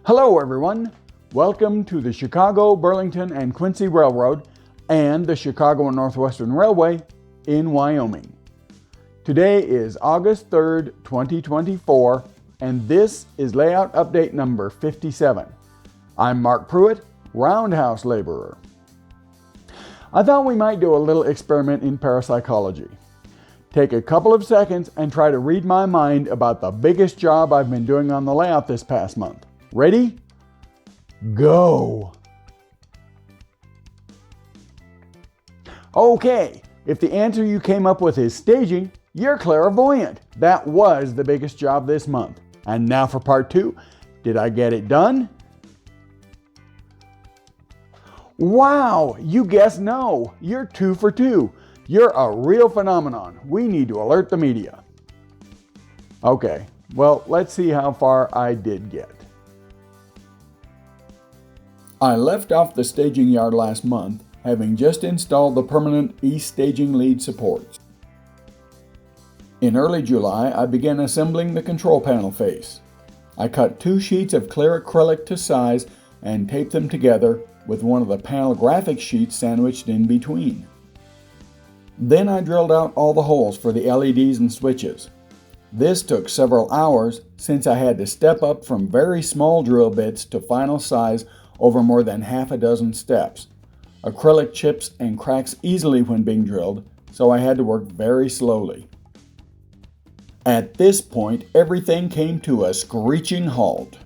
Hello everyone, welcome to the Chicago Burlington and Quincy Railroad and the Chicago and Northwestern Railway in Wyoming. Today is August 3rd, 2024, and this is layout update number 57. I'm Mark Pruitt, Roundhouse Laborer. I thought we might do a little experiment in parapsychology. Take a couple of seconds and try to read my mind about the biggest job I've been doing on the layout this past month. Ready? Go! Okay, if the answer you came up with is staging, you're clairvoyant. That was the biggest job this month. And now for part 2. Did I get it done? Wow, you guessed no. You're 2 for 2. You're a real phenomenon. We need to alert the media. Okay, well, let's see how far I did get. I left off the staging yard last month, having just installed the permanent east staging lead supports. In early July, I began assembling the control panel face. I cut 2 sheets of clear acrylic to size and taped them together with one of the panel graphic sheets sandwiched in between. Then I drilled out all the holes for the LEDs and switches. This took several hours since I had to step up from very small drill bits to final size over more than half a dozen steps. Acrylic chips and cracks easily when being drilled, so I had to work very slowly. At this point, everything came to a screeching halt.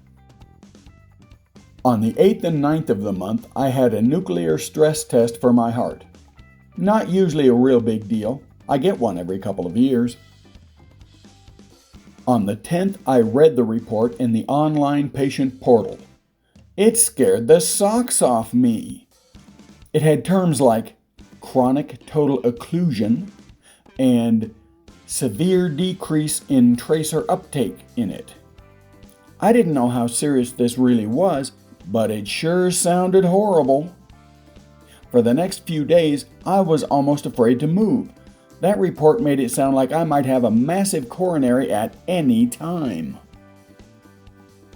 On the 8th and 9th of the month, I had a nuclear stress test for my heart. Not usually a real big deal. I get one every couple of years. On the 10th, I read the report in the online patient portal. It scared the socks off me. It had terms like chronic total occlusion and severe decrease in tracer uptake in it. I didn't know how serious this really was, but it sure sounded horrible. For the next few days, I was almost afraid to move. That report made it sound like I might have a massive coronary at any time.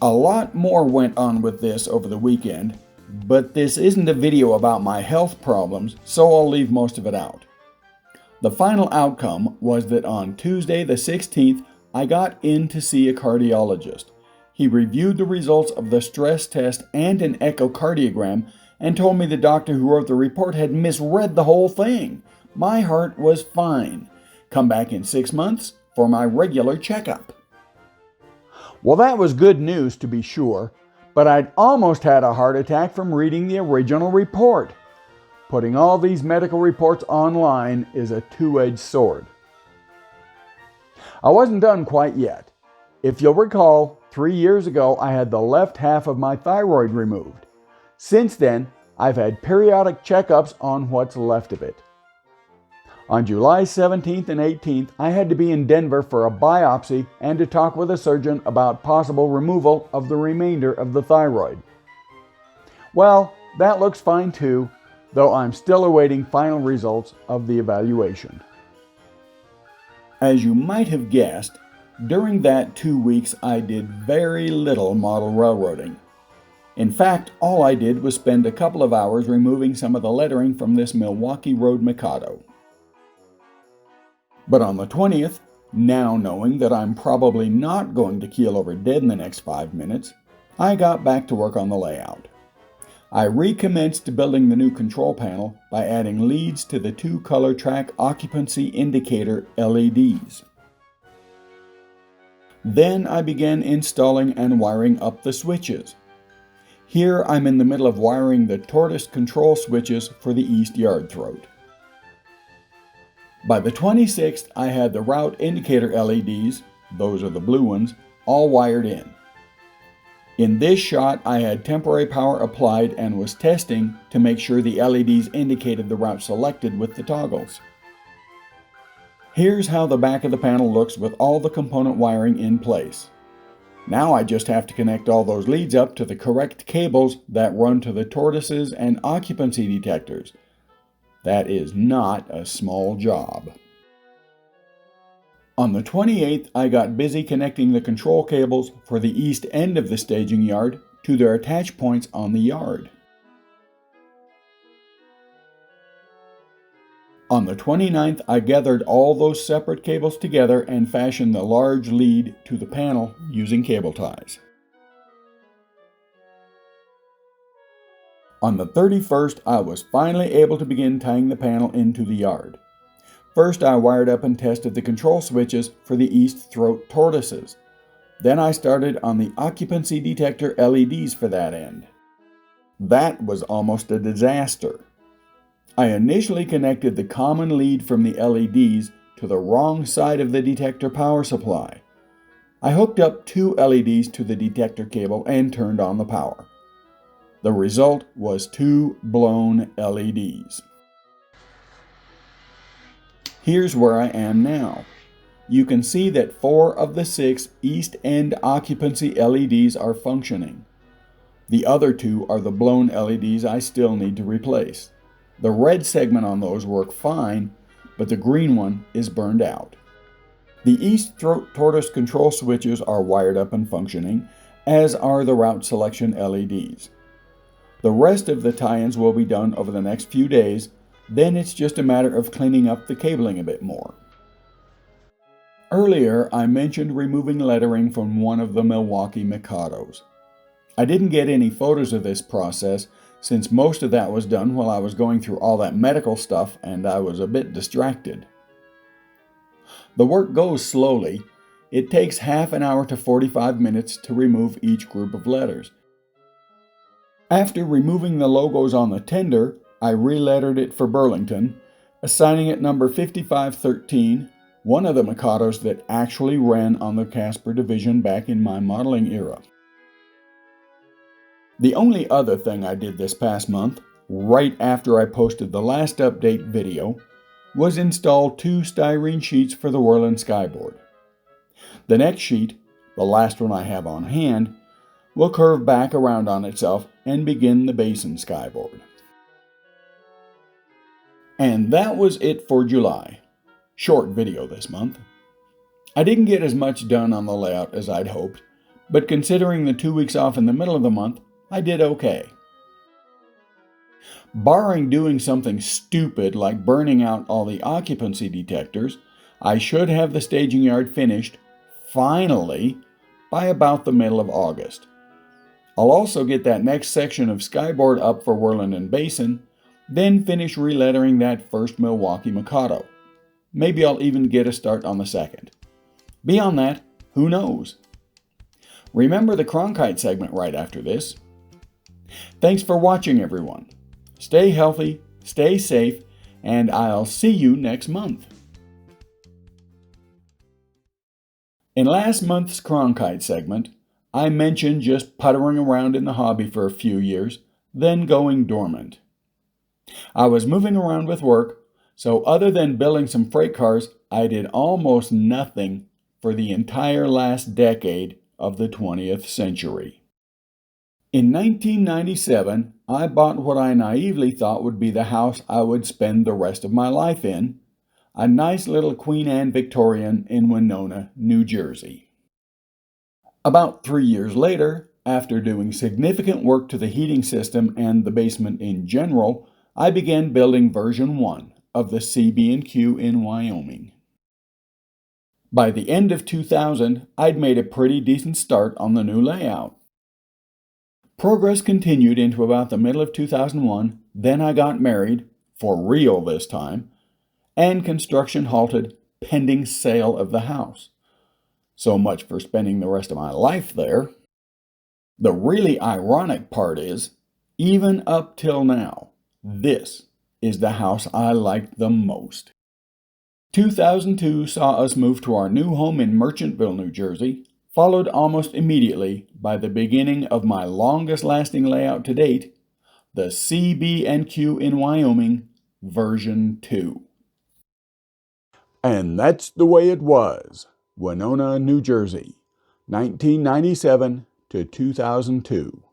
A lot more went on with this over the weekend, but this isn't a video about my health problems, so I'll leave most of it out. The final outcome was that on Tuesday the 16th, I got in to see a cardiologist. He reviewed the results of the stress test and an echocardiogram and told me the doctor who wrote the report had misread the whole thing. My heart was fine. Come back in 6 months for my regular checkup. Well, that was good news to be sure, but I'd almost had a heart attack from reading the original report. Putting all these medical reports online is a two-edged sword. I wasn't done quite yet. If you'll recall, 3 years ago I had the left half of my thyroid removed. Since then, I've had periodic checkups on what's left of it. On July 17th and 18th, I had to be in Denver for a biopsy and to talk with a surgeon about possible removal of the remainder of the thyroid. Well, that looks fine too, though I'm still awaiting final results of the evaluation. As you might have guessed, during that 2 weeks I did very little model railroading. In fact, all I did was spend a couple of hours removing some of the lettering from this Milwaukee Road Mikado. But on the 20th, now knowing that I'm probably not going to keel over dead in the next 5 minutes, I got back to work on the layout. I recommenced building the new control panel by adding leads to the 2 color track occupancy indicator LEDs. Then I began installing and wiring up the switches. Here I'm in the middle of wiring the tortoise control switches for the east yard throat. By the 26th, I had the route indicator LEDs, those are the blue ones, all wired in. In this shot, I had temporary power applied and was testing to make sure the LEDs indicated the route selected with the toggles. Here's how the back of the panel looks with all the component wiring in place. Now I just have to connect all those leads up to the correct cables that run to the tortoises and occupancy detectors. That is not a small job. On the 28th, I got busy connecting the control cables for the east end of the staging yard to their attach points on the yard. On the 29th, I gathered all those separate cables together and fashioned the large lead to the panel using cable ties. On the 31st, I was finally able to begin tying the panel into the yard. First, I wired up and tested the control switches for the east throat tortoises. Then I started on the occupancy detector LEDs for that end. That was almost a disaster. I initially connected the common lead from the LEDs to the wrong side of the detector power supply. I hooked up 2 LEDs to the detector cable and turned on the power. The result was 2 blown LEDs. Here's where I am now. You can see that 4 of the 6 east end occupancy LEDs are functioning. The other 2 are the blown LEDs I still need to replace. The red segment on those work fine, but the green one is burned out. The east throat tortoise control switches are wired up and functioning, as are the route selection LEDs. The rest of the tie-ins will be done over the next few days, then it's just a matter of cleaning up the cabling a bit more. Earlier, I mentioned removing lettering from one of the Milwaukee Mikados. I didn't get any photos of this process, since most of that was done while I was going through all that medical stuff and I was a bit distracted. The work goes slowly. It takes half an hour to 45 minutes to remove each group of letters. After removing the logos on the tender, I relettered it for Burlington, assigning it number 5513, one of the Mikados that actually ran on the Casper division back in my modeling era. The only other thing I did this past month, right after I posted the last update video, was install 2 styrene sheets for the Worland Skyboard. The next sheet, the last one I have on hand, will curve back around on itself and begin the basin skyboard. And that was it for July. Short video this month. I didn't get as much done on the layout as I'd hoped, but considering the 2 weeks off in the middle of the month, I did okay. Barring doing something stupid like burning out all the occupancy detectors, I should have the staging yard finished, finally, by about the middle of August. I'll also get that next section of Skyboard up for Worland and Basin, then finish relettering that first Milwaukee Mikado. Maybe I'll even get a start on the second. Beyond that, who knows? Remember the Cronkite segment right after this. Thanks for watching, everyone. Stay healthy, stay safe, and I'll see you next month. In last month's Cronkite segment, I mentioned just puttering around in the hobby for a few years, then going dormant. I was moving around with work, so other than building some freight cars, I did almost nothing for the entire last decade of the 20th century. In 1997, I bought what I naively thought would be the house I would spend the rest of my life in, a nice little Queen Anne Victorian in Winona, New Jersey. About 3 years later, after doing significant work to the heating system and the basement in general, I began building version 1 of the CB&Q in Wyoming. By the end of 2000, I'd made a pretty decent start on the new layout. Progress continued into about the middle of 2001, then I got married, for real this time, and construction halted pending sale of the house. So much for spending the rest of my life there. The really ironic part is, even up till now, this is the house I liked the most. 2002 saw us move to our new home in Merchantville, New Jersey, followed almost immediately by the beginning of my longest-lasting layout to date, the CB&Q in Wyoming, version 2. And that's the way it was. Winona, New Jersey, 1997 to 2002.